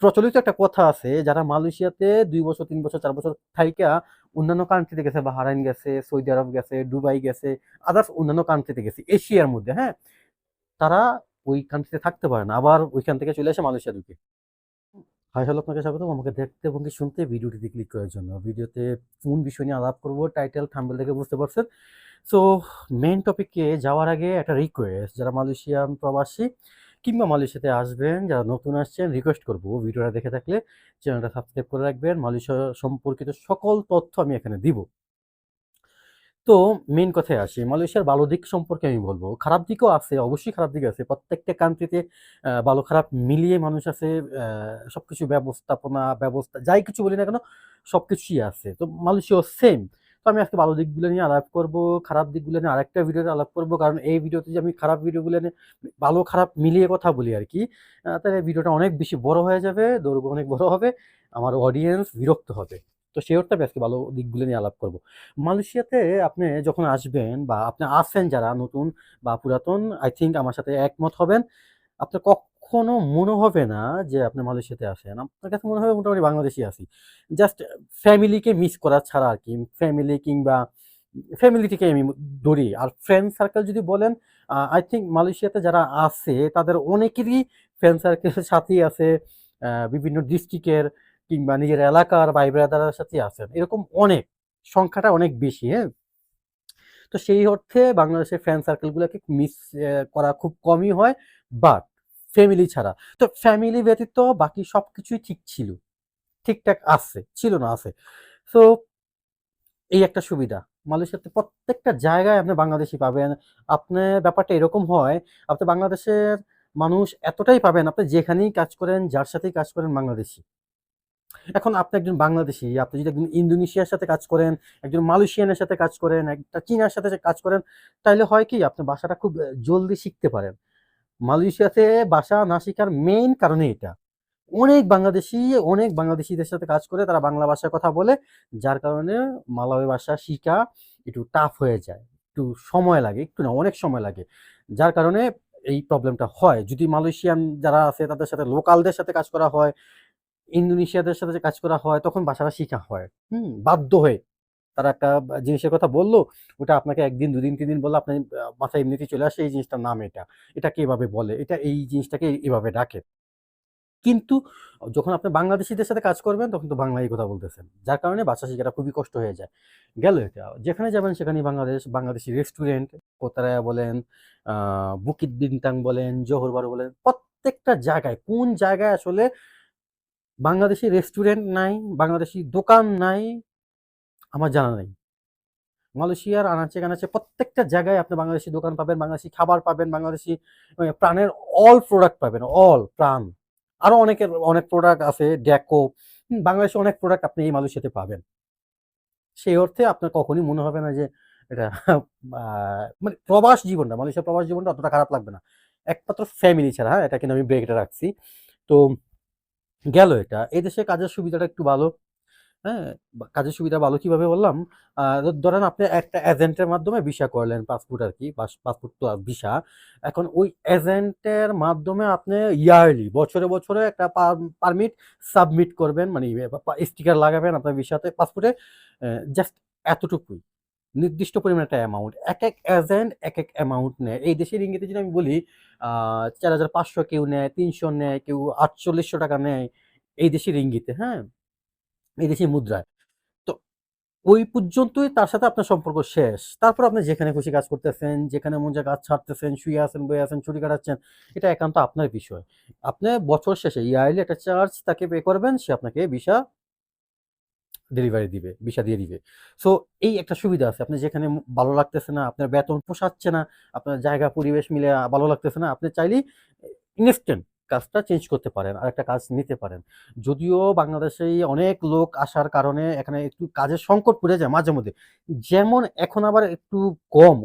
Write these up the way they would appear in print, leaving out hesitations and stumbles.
প্রচলিত একটা কথা আছে, যারা মালয়েশিয়াতে ২ বছর, ৩ বছর, ৪ বছর থাইকা অন্যান্য কান্ট্রিতে গেছে, বাহরাইন গেছে, সৌদি আরব গেছে, দুবাই গেছে, আদার্স অন্যান্য কান্ট্রিতে গেছে এশিয়ার মধ্যে, হ্যাঁ? তারা ওই কান্ট্রিতে থাকতে পারে না। আবার ওইখান থেকে চলে আসে মালয়েশিয়া ঢুকে। হাই হ্যালো, আপনাকে স্বাগতম আমাকে দেখতে এবং কি শুনতে ভিডিওটিতে ক্লিক করার জন্য। ভিডিওতে কোন বিষয় নিয়ে আলাপ করব টাইটেল থাম্বনেল দেখে বুঝতে পারছেন। সো মেইন টপিকে যাওয়ার আগে একটা রিকোয়েস্ট, যারা মালয়েশিয়ান প্রবাসী কিংবা মালয়েশিয়াতে আসবেন, যারা নতুন আসছেন, রিকোয়েস্ট করব ভিডিওটা দেখে থাকলে চ্যানেলটা সাবস্ক্রাইব করে রাখবেন। মালয়েশিয়া সম্পর্কিত সকল তথ্য আমি এখানে দিব। তো মেইন কথায় আসি, মালয়েশিয়ার ভালো দিক সম্পর্কে আমি বলব। খারাপ দিকও আছে, অবশ্যই খারাপ দিক আছে। প্রত্যেকটা কান্ট্রিতে ভালো খারাপ মিলিয়ে মানুষ আছে। সবকিছু ব্যবস্থাপনা, ব্যবস্থা যাই কিছু বলি না কেন, সবকিছুই আছে। তো মালয়েশিয়াও সেম। তো আমি আজকে ভালো দিকগুলো নিয়ে আলাপ করব, খারাপ দিকগুলো নিয়ে আরেকটা ভিডিওতে আলাপ করব। কারণ এই ভিডিওতে যে আমি খারাপ ভিডিওগুলো নিয়ে ভালো খারাপ মিলিয়ে কথা বলি আরকি, তাহলে ভিডিওটা অনেক বেশি বড় হয়ে যাবে, দৈর্ঘ্য অনেক বড় হবে। আমার অডিয়েন্স বিরক্ত হবে। তো সেই অর্থে আমি আজকে ভালো দিকগুলো নিয়ে আলাপ করব। মালয়েশিয়াতে আপনি যখন আসবেন বা আপনি আছেন যারা নতুন বা পুরাতন, আই থিংক আমার সাথে একমত হবেন। আপনার কখনো মনে হবে না যে আপনি মালয়েশিয়াতে আসেন। আপনার কাছে মনে হবে মোটামুটি বাংলাদেশেই আছি। জাস্ট ফ্যামিলিকে মিস করা ছাড়া আরকি। ফ্যামিলি কিংবা ফ্যামিলি থেকে আমি ধরি। আর ফ্রেন্ড সার্কেল যদি বলেন, আই থিংক মালয়েশিয়াতে যারা আছে তাদের অনেকেরই ফ্রেন্ড সার্কেল সাথী আছে। বিভিন্ন ডিস্ট্রিক্টের কিংবা নিজের এলাকার ভাই ব্রাদারের সাথেই আছেন। এরকম অনেক, সংখ্যাটা অনেক বেশি, হ্যাঁ? তো সেই অর্থে বাংলাদেশের ফ্রেন্ড সার্কেলগুলোকে মিস করা খুব কমই হয়, বাট ফ্যামিলি ছাড়া। তো ফ্যামিলি ব্যতীত বাকি সবকিছুই ঠিক ছিল। ঠিকঠাক আছে, ছিল না, আছে। সো এই একটা সুবিধা। মালয়েশিয়াতে প্রত্যেকটা জায়গায় আপনি বাংলাদেশী পাবেন। আপনি ব্যাপারটা এরকম হয়, আপনি বাংলাদেশের মানুষ এতটাই পাবেন, আপনি যেখানেই কাজ করেন, যার সাথেই কাজ করেন বাংলাদেশী। এখন আপনি একজন বাংলাদেশী, আপনি যদি একজন ইন্দোনেশিয়ার সাথে কাজ করেন, একজন মালয়েশিয়ানের সাথে কাজ করেন, একটা চীনার সাথে কাজ করেন, তাইলে হয় কি আপনি ভাষাটা খুব জলদি শিখতে পারেন। মালয়েশিয়াতে ভাষা না শিখার মেইন কারণই এটা। অনেক বাংলাদেশী, অনেক বাংলাদেশীদের সাথে কাজ করে তারা বাংলা ভাষায় কথা বলে, যার কারণে মালয় ভাষা শিখা একটু টাফ হয়ে যায়। একটু সময় লাগে, একটু না অনেক সময় লাগে। যার কারণে এই প্রবলেমটা হয়। যদি মালয়েশিয়ান যারা আছে তাদের সাথে লোকালদের সাথে কাজ করা হয়, ইন্দোনেশিয়াদের সাথে যে কাজ করা হয়, তখন ভাষাটা শিখা হয়। বাধ্য হয়ে। তারা একটা জিনিসের কথা বলল, ওটা আপনাকে ১ দিন, ২ দিন, ৩ দিন বললে আপনার মাথায় এমনিতেই চলে আসে এই জিনিসটার নাম এটা। এটাকে এভাবে বলে। এটা এই জিনিসটাকে এভাবে ডাকে। কিন্তু যখন আপনি বাংলাদেশীদের সাথে কাজ করবেন তখন তো বাংলায় কথা বলতেছেন। যার কারণে ভাষা শেখাটা খুবই কষ্ট হয়ে যায়। গেল এটা। যেখানে যাবেন সেখানেই বাংলাদেশ, বাংলাদেশি রেস্টুরেন্ট, কোতারায়া বলেন, আ বুকিত বিনতাং বলেন, জোহর বারু বলেন, প্রত্যেকটা জায়গায় কোন জায়গায় আসলে বাংলাদেশি রেস্টুরেন্ট নাই, বাংলাদেশি দোকান নাই, আমার জানা নাই। মালয়েশিয়ার আনাচে-কানাচে প্রত্যেকটা জায়গায় আপনি বাংলাদেশি দোকান পাবেন, বাংলাদেশি খাবার পাবেন, বাংলাদেশি প্রাণের অল প্রোডাক্ট পাবেন, অল প্রাণ। আরো অনেক প্রোডাক্ট আছে, ডেকো, বাংলাদেশের অনেক প্রোডাক্ট আপনি এই মালয়েশিয়াতে পাবেন। সেই অর্থে আপনার কখনই মনে হবে না যে এটা আ মানে প্রবাস জীবনটা, মালয়েশিয়ার প্রবাস জীবনটা অতটা খারাপ লাগবে না। একমাত্র ফ্যামিলি ছাড়া, হ্যাঁ? এটা কিন্তু আমি ব্রেকেটে রাখছি। তো গেল এটা। এদেশে কাজের সুবিধাটা একটু ভালো। হ্যাঁ? কাজের সুবিধা ভালো কিভাবে বললাম? আ ধরেন আপনি একটা এজেন্টের মাধ্যমে ভিসা করলেন, পাসপোর্ট আরকি, পাসপোর্ট প্লাস ভিসা। এখন ওই এজেন্টের মাধ্যমে আপনি ইয়ারলি বছরে একটা পারমিট সাবমিট করবেন। মানে স্টিকার লাগাবেন আপনার ভিসাতে, পাসপোর্টে। জাস্ট এতটুকুই। নির্দিষ্ট পরিমাণে একটা অ্যামাউন্ট। একেক এজেন্ট একেক অ্যামাউন্ট নেয়। এই দেশের রিঙ্গিতে যদি আমি বলি, আ ৪৫০০ কেউ নেয়, ৩০০ নেয়, কেউ ৳৪৮০০ নেয় এই দেশের রিঙ্গিতে, হ্যাঁ? এই দেশি মুদ্রায়। তো ওই পর্যন্তই তার সাথে আপনার সম্পর্ক শেষ। তারপর আপনি যেখানে খুশি কাজ করতেছেন, যেখানে মন চায় কাজ ছাড়তেছেন, শুয়ে আছেন, বয়ে আছেন, ছুটি কাটাচ্ছেন। এটা একান্ত আপনার বিষয়। আপনি বছর শেষে ইয়ারলি একটা চার্জ তাকে পে করবেন, সে আপনাকে ভিসা ডেলিভারি দিবে, ভিসা দিয়ে দিবে। সো এই একটা সুবিধা আছে। আপনি যেখানে ভালো লাগতেছে না, আপনার বেতন পোষাচ্ছে না, আপনার জায়গা পরিবেশ মিলে ভালো লাগতেছে না, আপনি চাইলেই ইনস্ট্যান্ট কাজটা চেঞ্জ করতে পারেন। আরেকটা কাজ নিতে পারেন। যদিও বাংলাদেশেই অনেক লোক আসার কারণে এখানে একটু কাজের সংকট পড়ে যায় মাঝেমধ্যে। যেমন এখন আবার একটু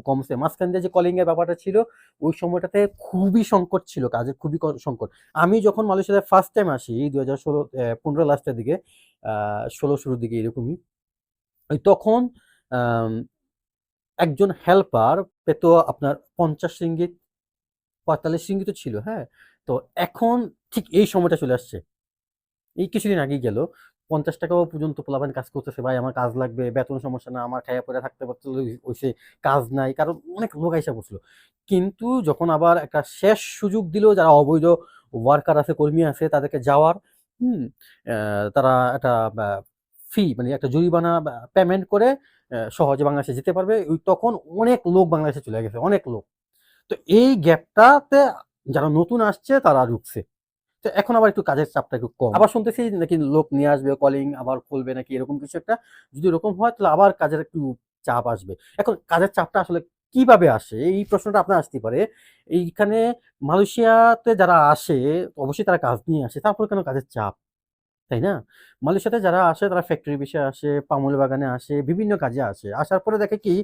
কমছে। মাঝখান দিয়ে যে কলিং এর ব্যাপারটা ছিল, ওই সময়টাতে খুবই সংকট ছিল, কাজের খুবই সংকট। আমি যখন মালয়েশিয়াতে ফার্স্ট টাইম আসি ২০১৬ ১৫ লাস্টের দিকে, আ ১৬ শুরুর দিকে এরকমই। ওই তখন আম একজন হেল্পার পেত আপনার ৳৫০, ৳৪৫ তো ছিল, হ্যাঁ? তো এখন ঠিক এই সময়টা চলে আসছে। এই কিছুদিন আগেই গেল, 50 টাকাও পর্যন্ত পোলাপান কাজ করতেছে, ভাই আমার কাজ লাগবে, বেতন সমস্যা না, আমার খাইয়া পরে থাকতে পারতে হইছে, কাজ নাই, কারণ অনেক লোক আইসা বসলো। কিন্তু যখন আবার একটা শেষ সুযোগ দিল, যারা অবৈধ ওয়ার্কার আছে, কর্মী আছে, তাদেরকে যাওয়ার, হুম, তারা একটা ফি মানে একটা জরিমানা পেমেন্ট করে সহজে বাংলাদেশে যেতে পারবে, তখন অনেক লোক বাংলাদেশে চলে গেছে, অনেক লোক। তো এই গ্যাপটাতে যারা নতুন আসছে তারা ঢুকছে। তো এখন আবার একটু কাজের চাপটা একটু কম। আবার শুনতেছি নাকি লোক নিয়ে আসবে, কলিং আবার খুলবে নাকি, এরকম কিছু একটা। যদি এরকম হয় তাহলে আবার কাজের একটু চাপ আসবে। এখন কাজের চাপটা আসলে কিভাবে আসে, এই প্রশ্নটা আপনার আসতে পারে। এইখানে মালয়েশিয়াতে যারা আসে, অবশ্যই তারা কাজ নিয়ে আসে, তারপর কেন কাজের চাপ, তাই না? মালয়েশিয়াতে যারা আসে তারা ফ্যাক্টরি বিষয়ে আসে, পামুল বাগানে আসে, বিভিন্ন কাজে আসে। আসার পরে দেখে কি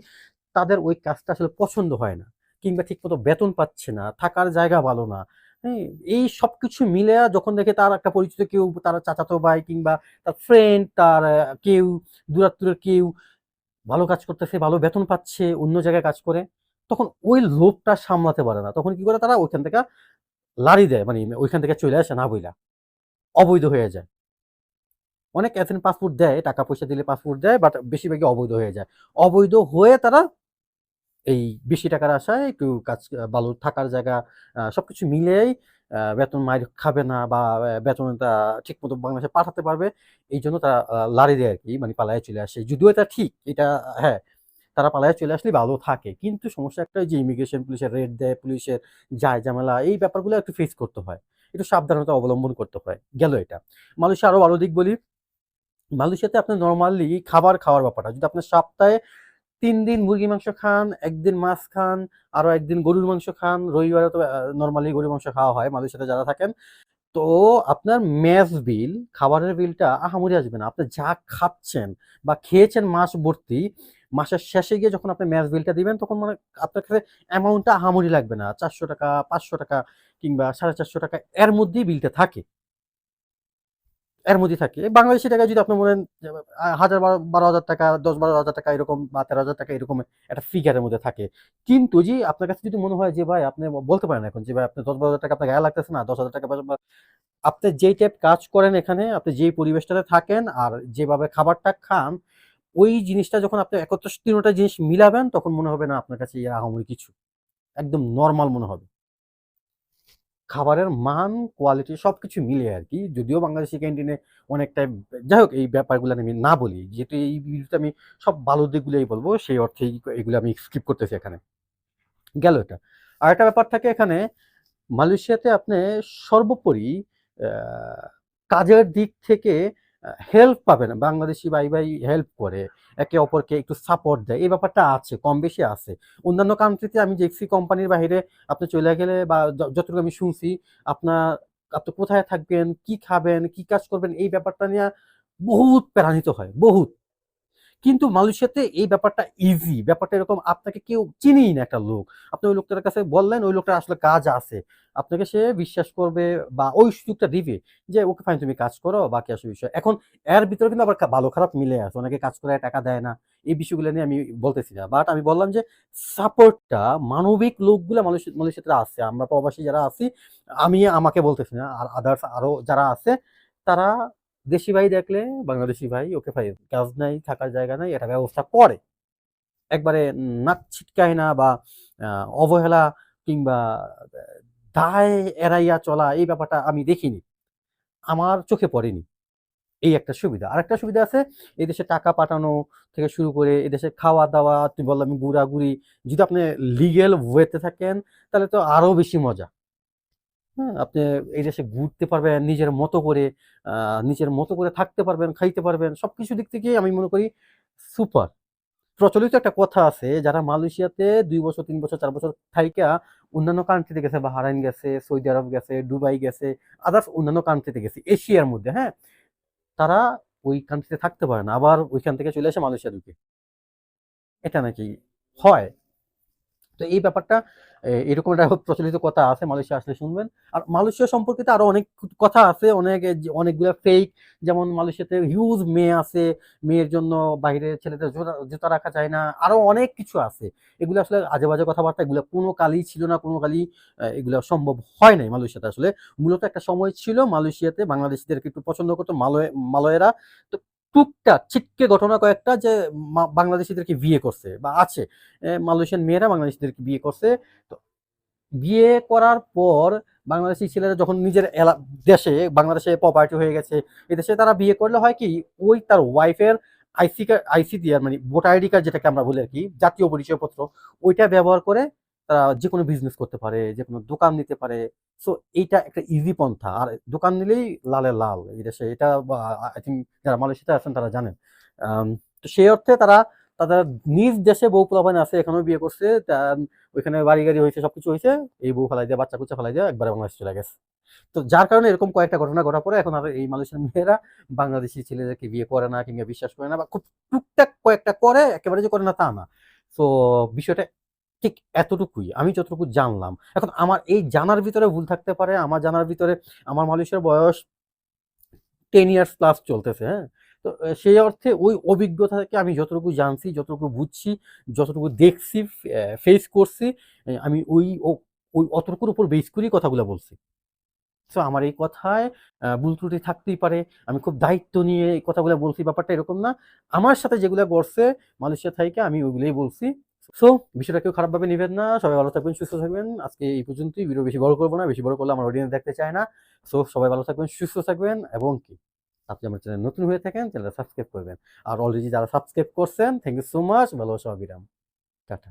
তাদের ওই কাজটা আসলে পছন্দ হয় না, কিংবা ঠিকমতো বেতন পাচ্ছে না, থাকার জায়গা ভালো না। হ্যাঁ? এই সবকিছু মিলে যখন দেখে তার একটা পরিচিত কেউ, তার চাচাতো ভাই কিংবা তার ফ্রেন্ড, তার কেউ দূরাত্মীয় কেউ ভালো কাজ করতেছে, ভালো বেতন পাচ্ছে, অন্য জায়গায় কাজ করে, তখন ওই লোভটা সামলাতে পারে না। তখন কি করে তারা ওইখান থেকে লাড়ি দেয়, মানে ওইখান থেকে চলে আসে না বইলা, অবৈধ হয়ে যায়। অনেক এজেন্ট পাসপোর্ট দেয়, টাকা পয়সা দিলে পাসপোর্ট দেয়, বাট বেশিরভাগই অবৈধ হয়ে যায়। অবৈধ হয়ে তারা এই বেশি টাকার আশায় একটু কাজ, ভালো থাকার জায়গা, সবকিছু মিলিয়েই বেতন মাইর খাবে না, বা বেতনটা ঠিকমতো বাংলাদেশে পাঠাতে পারবে। এইজন্য তারা লাড়ি দেয় আরকি, মানে পালায়ে চলে আসে। যদিও এটা ঠিক, এটা হ্যাঁ, তারা পালায়ে চলে আসলে ভালো থাকে। কিন্তু সমস্যা একটা, ওই যে ইমিগ্রেশন পুলিশের রেড দেয়, পুলিশের যায় ঝামেলা, এই ব্যাপারগুলো একটু ফেস করতে হয়। একটু সাবধানতা অবলম্বন করতে হয়। গেল এটা। মালয়েশিয়া আরো ভালো দিক বলি, মালয়েশিয়াতে আপনি নরমালি খাবার খাওয়ার ব্যাপারটা, যদি আপনি সপ্তাহে ৩ দিন মুরগির মাংস খান, ১ দিন মাছ খান, আরো ১ দিন গরুর মাংস খান, রবিবারে তো নরমালি গরুর মাংস খাওয়া হয় মালয়েশিয়াতে যারা থাকেন। তো আপনার মেস বিল, খাবারের বিলটা আহামরি আসবে না। আপনি যা খাচ্ছেন বা খেয়েছেন মাস ভর্তি, মাসের শেষে গিয়ে যখন আপনি মেস বিলটা দিবেন, তখন মানে আপনার কাছে অ্যামাউন্টটা আহামরি লাগবে না। ৳৪০০, ৳৫০০ কিংবা ৳৪৫০ এর মধ্যেই বিলটা থাকে। এর মধ্যেই থাকে। বাংলাদেশী টাকায় যদি আপনি বলেন যে ১০০০ ৳১২,০০০, ১০-১২,০০০ এরকম, বা ৳১৩,০০০ এরকম একটা ফিগারের মধ্যে থাকে। কিন্তু আপনার কাছে যদি মনে হয় যে ভাই, আপনি বলতে পারেন এখন যে ভাই আপনার ১০-১২,০০০ আপনার গায়ে লাগতেছে না, ৳১০,০০০ আপনি যেই টাইপ কাজ করেন এখানে, আপনি যেই পরিবেশটাতে থাকেন আর যেভাবে খাবারটা খান, ওই জিনিসটা যখন আপনি একত্র ৩ টা জিনিস মিলাবেন, তখন মনে হবে না আপনার কাছে আহামরি কিছু। একদম নরমাল মনে হবে। খাবারের মান, কোয়ালিটি সবকিছু মিলে আরকি। যদিও বাংলাদেশি ক্যান্টিনে অনেকটাই, যাই হোক এই ব্যাপারগুলো আমি না বলি। যেহেতু এই ভিডিওতে আমি সব ভালো দিকগুলোই বলব, সেই অর্থেই এগুলো আমি স্কিপ করতেছি এখানে। গেল এটা। আরেকটা ব্যাপার থাকে এখানে, মালয়েশিয়াতে আপনি সর্বোপরি আ কাজের দিক থেকে হেল্প পাবেন। বাংলাদেশি ভাই হেল্প করে। একে অপরকে একটু সাপোর্ট দেয়। এই ব্যাপারটা আছে, কম বেশি আছে। অন্যান্য কান্ট্রিতে আমি দেখছি, কোম্পানির বাহিরে আপনি চইলা গেলে, বা যতটুকু আমি শুনছি, আপনার আপনি কোথায় থাকবেন, কি খাবেন, কি কাজ করবেন, এই ব্যাপারটা নিয়া বহুত প্যারা নিতে হয়, বহুত। কিন্তু মালয়েশিয়াতে এই ব্যাপারটা ইজি। ব্যাপারটা এরকম, আপনাকে কেউ চিনেই না একটা লোক। আপনি ওই লোকটার কাছে বললেন, ওই লোকটার আসলে কাজ আছে। আপনাকে সে বিশ্বাস করবে, বা ওই সুযোগটা দিবে যে, "ওকে ফাইন, তুমি কাজ করো, বাকি আসল বিষয়।" এখন এর ভিতরে কিন্তু আবার ভালো খারাপ মিলে আছে। অনেকে কাজ করে টাকা দেয় না। এই বিষয়গুলো নিয়ে আমি বলতেছি না। বাট আমি বললাম যে, সাপোর্টটা, মানবিক লোকগুলা মালয়েশিয়াতে আছে। আমরা প্রবাসী যারা আছি, আমি আমাকে বলতেছি না। আর আদার্স আরো যারা আছে, তারা দেশি ভাই দেখলে, বাংলাদেশি ভাই, ওকে ভাই কাজ নাই, থাকার জায়গা নাই, এটা ব্যবস্থা করে। একবারে নাক ছিটকায় না, বা আ অবহেলা কিংবা আ দায় এড়াইয়া চলা, এই ব্যাপারটা আমি দেখিনি। আমার চোখে পড়েনি। এই একটা সুবিধা। আরেকটা সুবিধা আছে, এদেশে টাকা পাঠানো থেকে শুরু করে এদেশে খাওয়া-দাওয়া, তুমি বললাম ঘুরাঘুরি, যদি আপনি লিগ্যাল ওয়েতে থাকেন, তাহলে তো আরো বেশি মজা। হ্যাঁ? আপনি এই দেশে ঘুরতে পারবেন নিজের মতো করে, আ নিজের মতো করে থাকতে পারবেন, খাইতে পারবেন। সবকিছু দিক থেকেই আমি মনে করি সুপার। প্রচলিত একটা কথা আছে, যারা মালয়েশিয়াতে ২ বছর, ৩ বছর, ৪ বছর থাইকা অন্যান্য কান্ট্রিতে গেছে, বাহরাইন গেছে, সৌদি আরব গেছে, দুবাই গেছে, আদার্স অন্যান্য কান্ট্রিতে গেছে, এশিয়ার মধ্যে, হ্যাঁ? তারা ওই কান্ট্রিতে থাকতে পারে না। আবার ওইখান থেকে চলে এসে মালয়েশিয়া ঢুকে। এটা নাকি হয়। তো এই ব্যাপারটা এরকম একটা প্রচলিত কথা আছে, মালয়েশিয়া আসলে শুনবেন। আর মালয়েশিয়া সম্পর্কিত আরো অনেক কথা আছে, অনেকগুলা ফেক। যেমন মালয়েশিয়াতে হিউজ মেয়ে আছে, মেয়ের জন্য বাইরে ছেলেদের জুতা রাখা যায় না, আরো অনেক কিছু আছে। এগুলো আসলে আজে বাজে কথাবার্তা, এগুলো কোনো কালই ছিল না, কোনো কালই এগুলো সম্ভব হয় নাই মালয়েশিয়াতে আসলে। মূলত একটা সময় ছিল মালয়েশিয়াতে বাংলাদেশিদেরকে একটু পছন্দ করতো মালয়েরা। তো টুকটাক ছিটকে ঘটনা কয়েকটা যে বাংলাদেশিদেরকে বিয়ে করছে বা আছে, মালয়েশিয়ান মেয়েরা বাংলাদেশিদেরকে বিয়ে করছে। তো বিয়ে করার পর বাংলাদেশি ছেলেরা যখন নিজের দেশে, বাংলাদেশে প্রপার্টি হয়ে গেছে, এদেশে তারা বিয়ে করলে হয় কি, ওই তার ওয়াইফের আইসি দিয়ে, মানে ভোটার আইডি কার্ড যেটাকে আমরা বলি আর কি, জাতীয় পরিচয়পত্র, ওইটা ব্যবহার করে তারা যে কোনো বিজনেস করতে পারে, যে কোনো দোকান নিতে পারে। সো এইটা একটা ইজি পন্থা। আর দোকান নিলেই লালে লাল এই দেশে, এটা আই থিঙ্ক যারা মালয়েশিয়াতে আছেন তারা জানেন। তো সেই অর্থে তারা তাদের নিজ দেশে বউ পোলাপান আছে, এখানেও বিয়ে করছে, ওইখানে বাড়ি গাড়ি হয়েছে, সবকিছু হয়েছে, এই বউ ফেলাই দিয়ে, বাচ্চা কুচ্চা ফেলাই দিয়ে একবারে বাংলাদেশ চলে গেছে। তো যার কারণে এরকম কয়েকটা ঘটনা ঘটার পরে এখন আর এই মালয়েশিয়ান মেয়েরা বাংলাদেশি ছেলেদেরকে বিয়ে করে না, কিংবা বিশ্বাস করে না, বা খুব টুকটাক কয়েকটা করে, একেবারে যে করে না তা না। তো বিষয়টা ঠিক এতটুকুই আমি যতটুকু জানলাম। এখন আমার এই জানার ভিতরে ভুল থাকতে পারে, আমার জানার ভিতরে, আমার মালয়েশিয়ার বয়স 10 ইয়ার্স প্লাস চলতেছে, হ্যাঁ? তো সেই অর্থে ওই অভিজ্ঞতা থেকে আমি যতটুকু জানছি, যতটুকু বুঝছি, যতটুকু দেখছি, ফেস করছি, আমি ওই অতটুকুর উপর বেস করেই কথাগুলো বলছি। সো আমার এই কথায় ভুল ত্রুটি থাকতেই পারে। আমি খুব দায়িত্ব নিয়ে এই কথাগুলো বলছি, ব্যাপারটা এরকম না। আমার সাথে যেগুলা ঘটছে মালয়েশিয়া থাইকা আমি ওইগুলাই বলছি। সো বিষয়টা কেউ খারাপভাবে নিবেন না। সবাই ভালো থাকবেন, সুস্থ থাকবেন। আজকে এই পর্যন্তই। ভিডিও বেশি বড় করব না। বেশি বড় করলে আমার অডিয়েন্স দেখতে চায় না। সো সবাই ভালো থাকবেন, সুস্থ থাকবেন, এবং কি আপনি আমার চ্যানেল নতুন হয়ে থাকেন, চ্যানেলটা সাবস্ক্রাইব করবেন। আর অলরেডি যারা সাবস্ক্রাইব করছেন, থ্যাংক ইউ সো মাচ। ভালোবাসা, অবিরাম। টাটা।